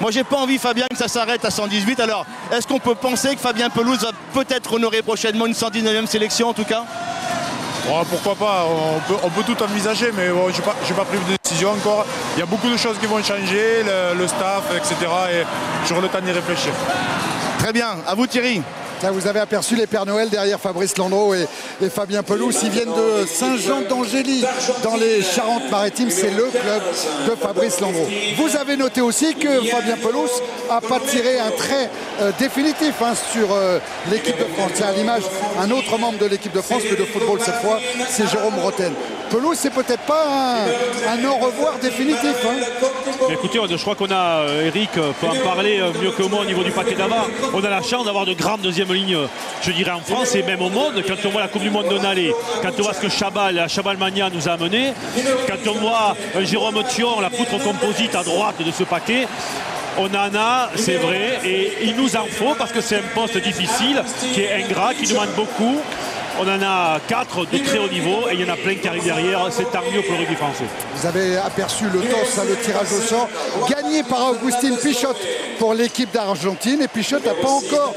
Moi, j'ai pas envie, Fabien, que ça s'arrête à 118. Alors, est-ce qu'on peut penser que Fabien Pelouse va peut-être honorer prochainement une 119e sélection, en tout cas? Oh, pourquoi pas, on peut tout envisager, mais bon, je n'ai pas pris de décision encore. Il y a beaucoup de choses qui vont changer, le staff, etc. Et j'aurai le temps d'y réfléchir. Très bien, à vous Thierry. Là, vous avez aperçu les Pères Noël derrière Fabrice Landreau et Fabien Pelouse. Ils viennent de Saint-Jean-d'Angély dans les Charentes-Maritimes. C'est le club de Fabrice Landreau. Vous avez noté aussi que Fabien Pelouse n'a pas tiré un trait définitif sur l'équipe de France. Tiens, à l'image, un autre membre de l'équipe de France, que de football cette fois, c'est Jérôme Rotten. Pelouse, c'est peut-être pas un au revoir définitif. Mais écoutez, je crois qu'on a, Eric peut en parler mieux que moi au niveau du pâté d'Ava. On a la chance d'avoir de grandes deuxièmes lignes, je dirais, en France et même au monde. Quand on voit la Coupe du Monde de Nalé, quand on voit ce que Chabalmania nous a amené, quand on voit Jérôme Thion, la poutre composite à droite de ce paquet, on en a, c'est vrai, et il nous en faut parce que c'est un poste difficile, qui est ingrat, qui demande beaucoup. On en a 4 de très haut niveau et il y en a plein qui arrivent derrière. C'est tant mieux pour le rugby français. Vous avez aperçu le toss, le tirage au sort, gagné par Agustín Pichot pour l'équipe d'Argentine. Et Pichot n'a pas encore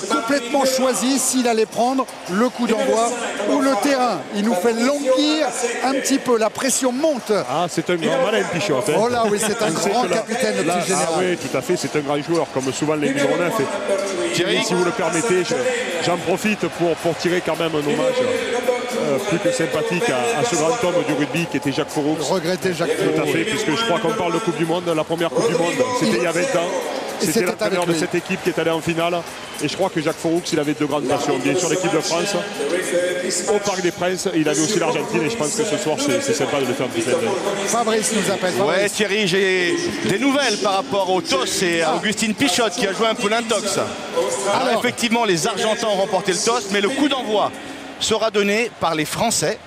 complètement choisi s'il allait prendre le coup d'envoi ou le terrain. Il nous fait languir un petit peu. La pression monte. Ah, c'est un grand malin, Pichot. Hein. Oh là, oui, c'est un grand capitaine, le petit général. Ah oui, tout à fait. C'est un grand joueur, comme souvent les numéro 9. Thierry, si vous le permettez, j'en profite pour tirer quand même un hommage plus que sympathique à ce grand homme du rugby qui était Jacques Fouroux. Regretter Jacques Fouroux. Tout à fait, puisque je crois qu'on parle de Coupe du Monde, la première Coupe du Monde, c'était il y a 20 ans. C'était l'entraîneur de cette équipe qui est allé en finale. Et je crois que Jacques Fouroux, il avait de grandes passions. Bien sûr, l'équipe de France, au Parc des Princes, il avait aussi l'Argentine. Et je pense que ce soir, c'est sympa de le faire un petit peu. Fabrice nous appelle. Ouais, Thierry, j'ai des nouvelles par rapport au TOS et à Agustín Pichot qui a joué un peu l'intox. Alors, effectivement, les Argentins ont remporté le TOS, mais le coup d'envoi sera donné par les Français.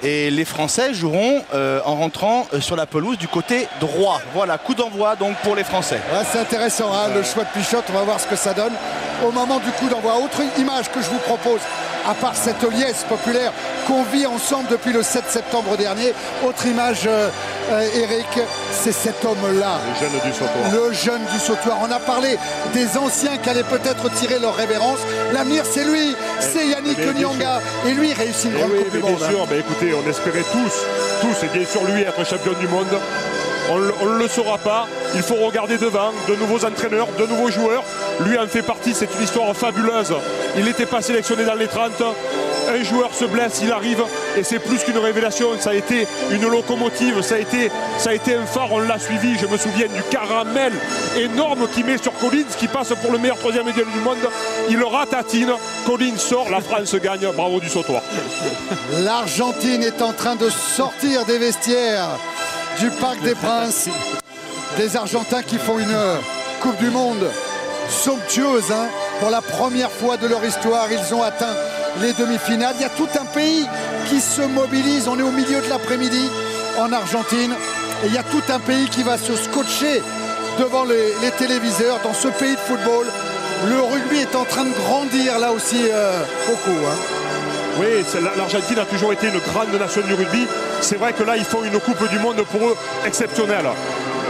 Et les Français joueront en rentrant sur la pelouse du côté droit. Voilà, coup d'envoi donc pour les Français. Ouais, c'est intéressant, le choix de Pichot. On va voir ce que ça donne au moment du coup d'envoi. Autre image que je vous propose, à part cette liesse populaire qu'on vit ensemble depuis le 7 septembre dernier. Autre image, Eric, c'est cet homme-là. Le jeune du sautoir. Le jeune du sautoir. On a parlé des anciens qui allaient peut-être tirer leur révérence. L'avenir, c'est lui, c'est Yannick Nyanga. Et lui, il réussit une grande Coupe du Monde. Bien sûr, écoutez, on espérait tous, et bien sûr lui, être champion du monde. On ne le saura pas. Il faut regarder devant, de nouveaux entraîneurs, de nouveaux joueurs. Lui en fait partie, c'est une histoire fabuleuse. Il n'était pas sélectionné dans les 30. Un joueur se blesse, il arrive et c'est plus qu'une révélation. Ça a été une locomotive, ça a été un phare, on l'a suivi. Je me souviens du caramel énorme qu'il met sur Collins, qui passe pour le meilleur troisième médial du monde. Il le ratatine, Collins sort, la France gagne. Bravo du sautoir. L'Argentine est en train de sortir des vestiaires du Parc des Princes. Des Argentins qui font une Coupe du Monde somptueuse. Pour la première fois de leur histoire, ils ont atteint les demi-finales. Il y a tout un pays qui se mobilise. On est au milieu de l'après-midi en Argentine. Et il y a tout un pays qui va se scotcher devant les téléviseurs dans ce pays de football. Le rugby est en train de grandir là aussi beaucoup. Oui, l'Argentine a toujours été une grande nation du rugby. C'est vrai que là, ils font une Coupe du Monde pour eux exceptionnelle.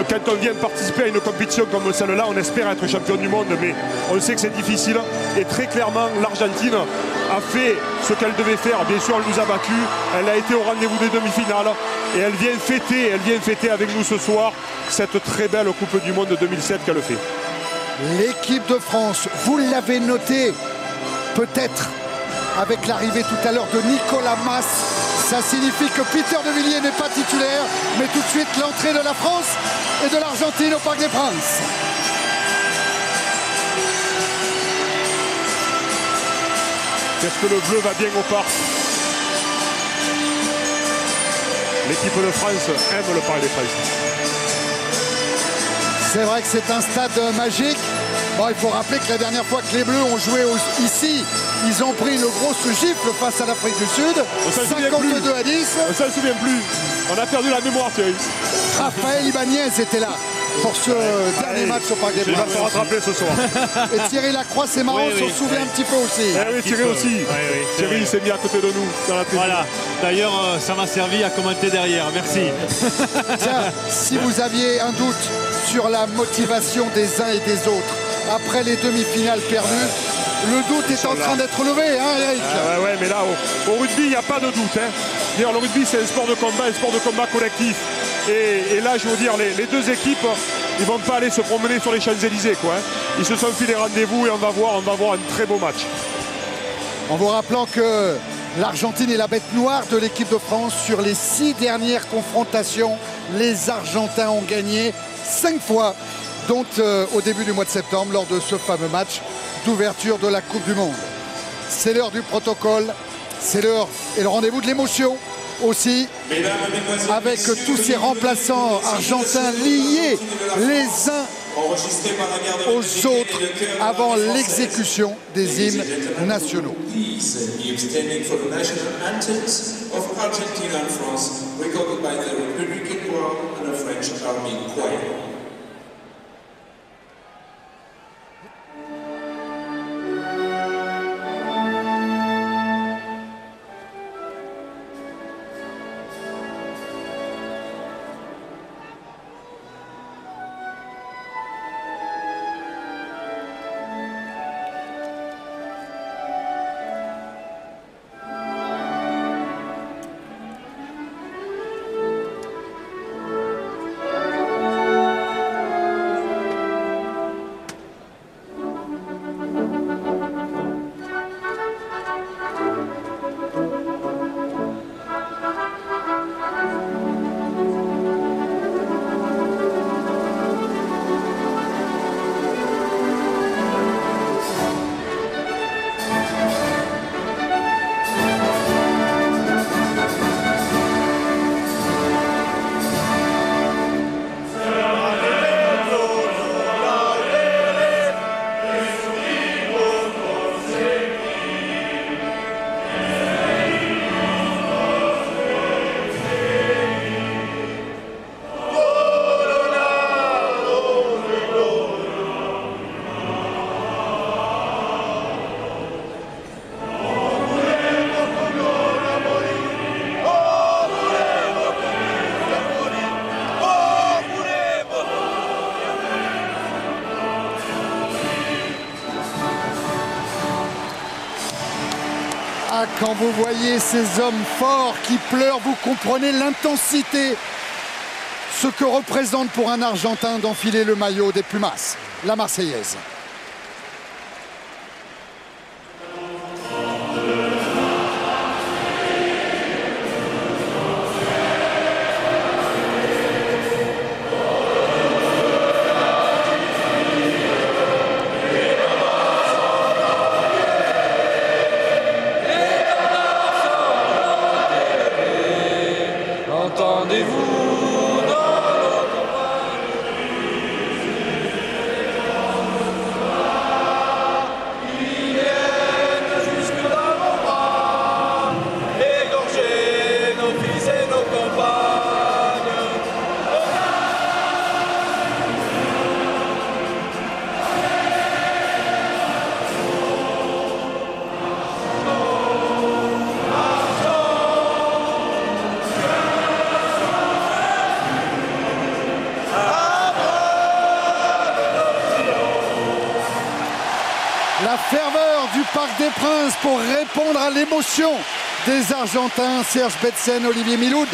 Quand on vient participer à une compétition comme celle-là, on espère être champion du monde, mais on sait que c'est difficile. Et très clairement, l'Argentine a fait ce qu'elle devait faire. Bien sûr, elle nous a battus. Elle a été au rendez-vous des demi-finales. Et elle vient fêter avec nous ce soir cette très belle Coupe du Monde 2007 qu'elle fait. L'équipe de France, vous l'avez noté, peut-être avec l'arrivée tout à l'heure de Nicolas Mas. Ça signifie que Peter de Villiers n'est pas titulaire, mais tout de suite l'entrée de la France et de l'Argentine au Parc des Princes. Est-ce que le bleu va bien au parc? L'équipe de France aime le Parc des Princes. C'est vrai que c'est un stade magique. Bon, il faut rappeler que la dernière fois que les Bleus ont joué ici, ils ont pris une grosse gifle face à l'Afrique du Sud. 52 à 10. On s'en souvient plus. On a perdu la mémoire, Thierry. Raphaël Ibanez était là. pour ce dernier match au Parc des Il va Princes. se rattraper ce soir. Et Thierry Lacroix, c'est marrant, Oui, on oui, s'en souvient oui. un petit peu aussi. Eh oui, Thierry aussi. Thierry, il s'est mis à côté de nous dans la tribune. Voilà. D'ailleurs, ça m'a servi à commenter derrière. Merci. Tiens, si vous aviez un doute sur la motivation des uns et des autres après les demi-finales perdues, le doute est en train d'être levé, hein, Eric? Ouais, mais là, au rugby, il n'y a pas de doute. Hein. D'ailleurs, le rugby, c'est un sport de combat collectif. Et là, je veux dire, les deux équipes, ils vont pas aller se promener sur les Champs-Élysées, quoi. Hein. Ils se sont fait des rendez-vous et on va voir un très beau match. En vous rappelant que l'Argentine est la bête noire de l'équipe de France. Sur les 6 dernières confrontations, les Argentins ont gagné 5 fois, dont au début du mois de septembre, lors de ce fameux match d'ouverture de la Coupe du Monde. C'est l'heure du protocole, c'est l'heure et le rendez-vous de l'émotion aussi, avec tous ces remplaçants argentins liés les uns aux autres avant l'exécution des hymnes nationaux. Quand vous voyez ces hommes forts qui pleurent, vous comprenez l'intensité, ce que représente pour un Argentin d'enfiler le maillot des Pumas, la Marseillaise. La ferveur du Parc des Princes pour répondre à l'émotion des Argentins. Serge Betsen, Olivier Miloud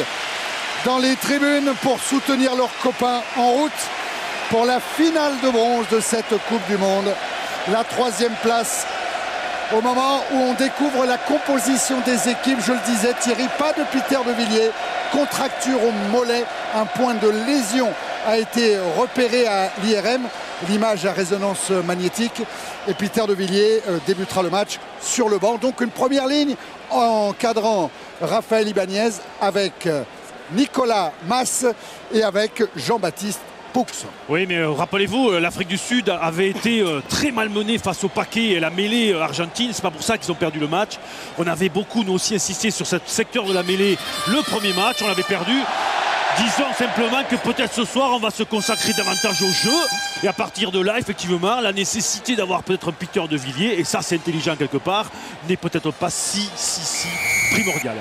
dans les tribunes pour soutenir leurs copains en route pour la finale de bronze de cette Coupe du Monde. La 3e place au moment où on découvre la composition des équipes. Je le disais, Thierry, pas de Peter de Villiers, contracture au mollet, un point de lésion a été repéré à l'IRM, l'image à résonance magnétique, et Peter de Villiers débutera le match sur le banc. Donc une première ligne encadrant Raphaël Ibanez avec Nicolas Mas et avec Jean-Baptiste Poux. Oui, mais rappelez-vous, l'Afrique du Sud avait été très malmenée face au paquet et la mêlée argentine. C'est pas pour ça qu'ils ont perdu le match. On avait beaucoup, nous aussi, insisté sur ce secteur de la mêlée le premier match. On l'avait perdu. Disons simplement que peut-être ce soir on va se consacrer davantage au jeu et à partir de là effectivement la nécessité d'avoir peut-être un Peter de Villiers, et ça c'est intelligent quelque part, n'est peut-être pas si primordial.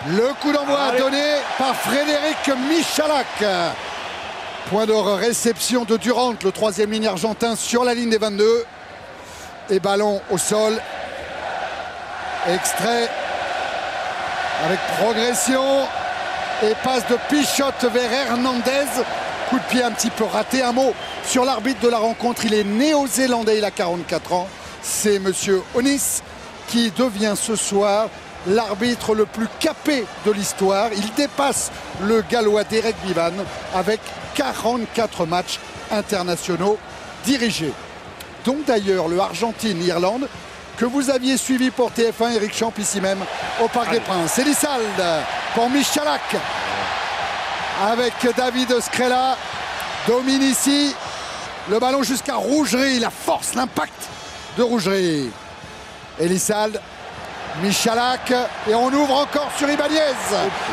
Le coup d'envoi donné par Frédéric Michalak. Point de réception de Durant, le troisième ligne argentin sur la ligne des 22. Et ballon au sol. Extrait avec progression. Et passe de Pichotte vers Hernandez. Coup de pied un petit peu raté. Un mot sur l'arbitre de la rencontre. Il est néo-zélandais, il a 44 ans. C'est monsieur Onis qui devient ce soir l'arbitre le plus capé de l'histoire. Il dépasse le gallois Derek Vivan avec 44 matchs internationaux dirigés. Donc d'ailleurs le Argentine-Irlande que vous aviez suivi pour TF1, Eric Champ, ici même au Parc des Princes. Elissalde pour Michalak avec David Scrella. Dominici, le ballon jusqu'à Rougerie, la force, l'impact de Rougerie. Elissalde, Michalak, et on ouvre encore sur Ibanez.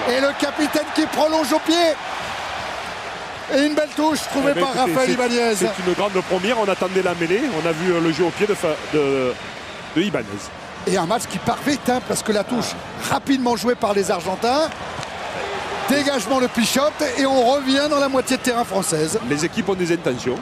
Et le capitaine qui prolonge au pied. Et une belle touche trouvée par Raphaël Ibanez. C'est une grande première, on attendait la mêlée, on a vu le jeu au pied de Ibanez. Et un match qui part vite, hein, parce que la touche rapidement jouée par les Argentins. Dégagement de Pichotte et on revient dans la moitié de terrain française. Les équipes ont des intentions,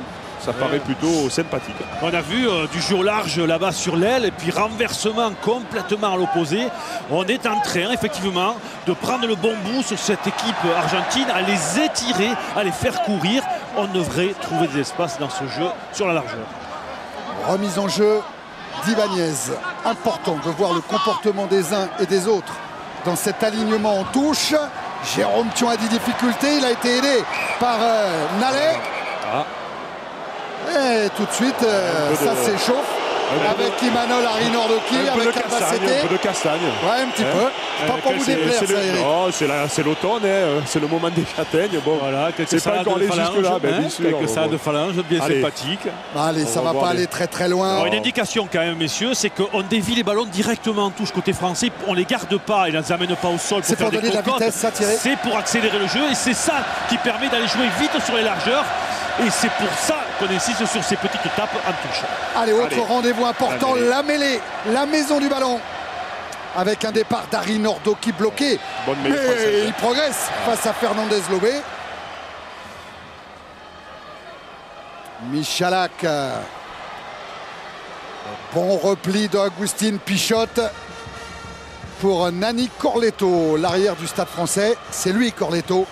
ça paraît plutôt sympathique. On a vu du jeu au large là-bas sur l'aile et puis renversement complètement à l'opposé. On est en train effectivement de prendre le bon bout sur cette équipe argentine, à les étirer, à les faire courir. On devrait trouver des espaces dans ce jeu sur la largeur. Remise en jeu d'Ibanez. Important de voir le comportement des uns et des autres dans cet alignement en touche. Jérôme Thion a des difficultés, il a été aidé par Nallet. Et tout de suite, ça s'échauffe avec Imanol Arinordoki, avec Albacete. Un peu de castagne. Ouais, un petit peu. Pas pour vous déplaire, ça, Eric. Non, c'est l'automne, hein. C'est le moment des châtaignes. Bon, voilà, c'est pas encore allé jusque-là, bien sûr. Quelques salades de phalange bien sympathiques. Allez, ça va pas aller très très loin. Alors, une indication quand même, messieurs, c'est qu'on dévie les ballons directement en touche côté français. On les garde pas et ne les amène pas au sol pour faire des donner de la vitesse, ça, Thierry. C'est pour accélérer le jeu et c'est ça qui permet d'aller jouer vite sur les largeurs. Et c'est pour ça qu'on insiste sur ces petites tapes en touche. Allez, autre rendez-vous important, la mêlée, la maison du ballon. Avec un départ d'Arinordoki bloqué. Mais il progresse face à Fernandez Lobé. Michalak. Bon repli d'Agustin Pichotte pour Nani Corletto, l'arrière du Stade français. C'est lui, Corletto,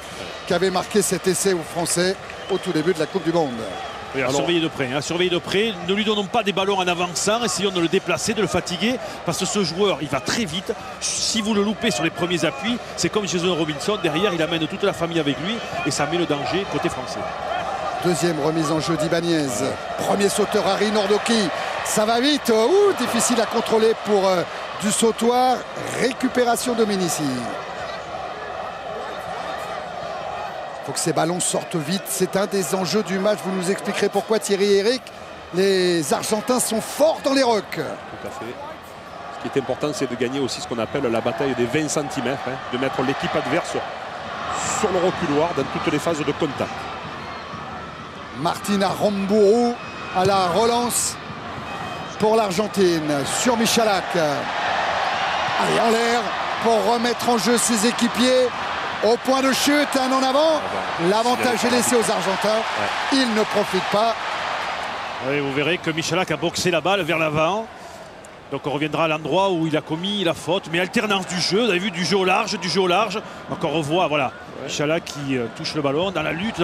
qui avait marqué cet essai aux Français au tout début de la Coupe du Monde. Oui, à surveiller de près, hein, surveiller de près. Ne lui donnons pas des ballons en avançant, essayons de le déplacer, de le fatiguer, parce que ce joueur, il va très vite. Si vous le loupez sur les premiers appuis, c'est comme Jason Robinson, derrière il amène toute la famille avec lui et ça met le danger côté français. Deuxième remise en jeu d'Ibanez. Premier sauteur Arinordoki. Ça va vite, difficile à contrôler pour du sautoir. Récupération de Dominici. Il faut que ces ballons sortent vite. C'est un des enjeux du match. Vous nous expliquerez pourquoi, Thierry et Eric. Les Argentins sont forts dans les rocks. Tout à fait. Ce qui est important, c'est de gagner aussi ce qu'on appelle la bataille des 20 cm. Hein, de mettre l'équipe adverse sur le reculoir dans toutes les phases de contact. Martina Rambourou à la relance pour l'Argentine. Sur Michalak. Allez, en l'air pour remettre en jeu ses équipiers. Au point de chute, un en avant. L'avantage est laissé aux Argentins. Ils ne profitent pas. Oui, vous verrez que Michalak a boxé la balle vers l'avant. Donc on reviendra à l'endroit où il a commis la faute. Mais alternance du jeu, vous avez vu du jeu au large, du jeu au large. Donc on revoit, voilà, Michalak qui touche le ballon dans la lutte.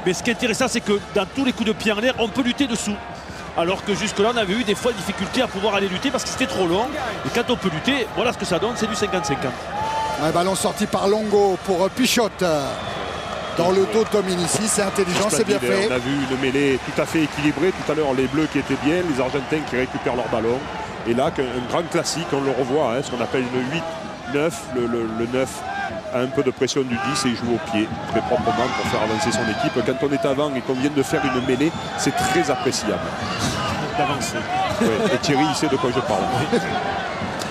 Mais ce qui est intéressant, c'est que dans tous les coups de pied en l'air, on peut lutter dessous. Alors que jusque-là, on avait eu des fois difficulté à pouvoir aller lutter parce que c'était trop long. Et quand on peut lutter, voilà ce que ça donne, c'est du 50-50. Un ballon sorti par Longo pour Pichotte. Dans le dos de Dominici, c'est intelligent, c'est bien fait. On a vu une mêlée tout à fait équilibrée. Tout à l'heure, les Bleus qui étaient bien, les Argentins qui récupèrent leur ballon. Et là, un grand classique, on le revoit, hein, ce qu'on appelle une 8-9. Le 9 a un peu de pression du 10 et il joue au pied très proprement pour faire avancer son équipe. Quand on est avant et qu'on vient de faire une mêlée, c'est très appréciable. D'avancer. Ouais, et Thierry, il sait de quoi je parle.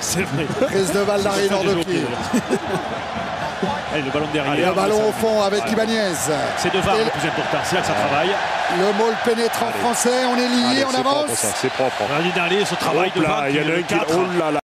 C'est vrai. Prise de balle d'Arinordoki. Allez, le ballon derrière. Le ballon au fond avec Ibanez. C'est devant le plus important, c'est là que ça travaille. Le môle pénétrant français, on est lié, on avance. C'est propre. Allez, ce travail devant. Il y en a un qui... Oh là là.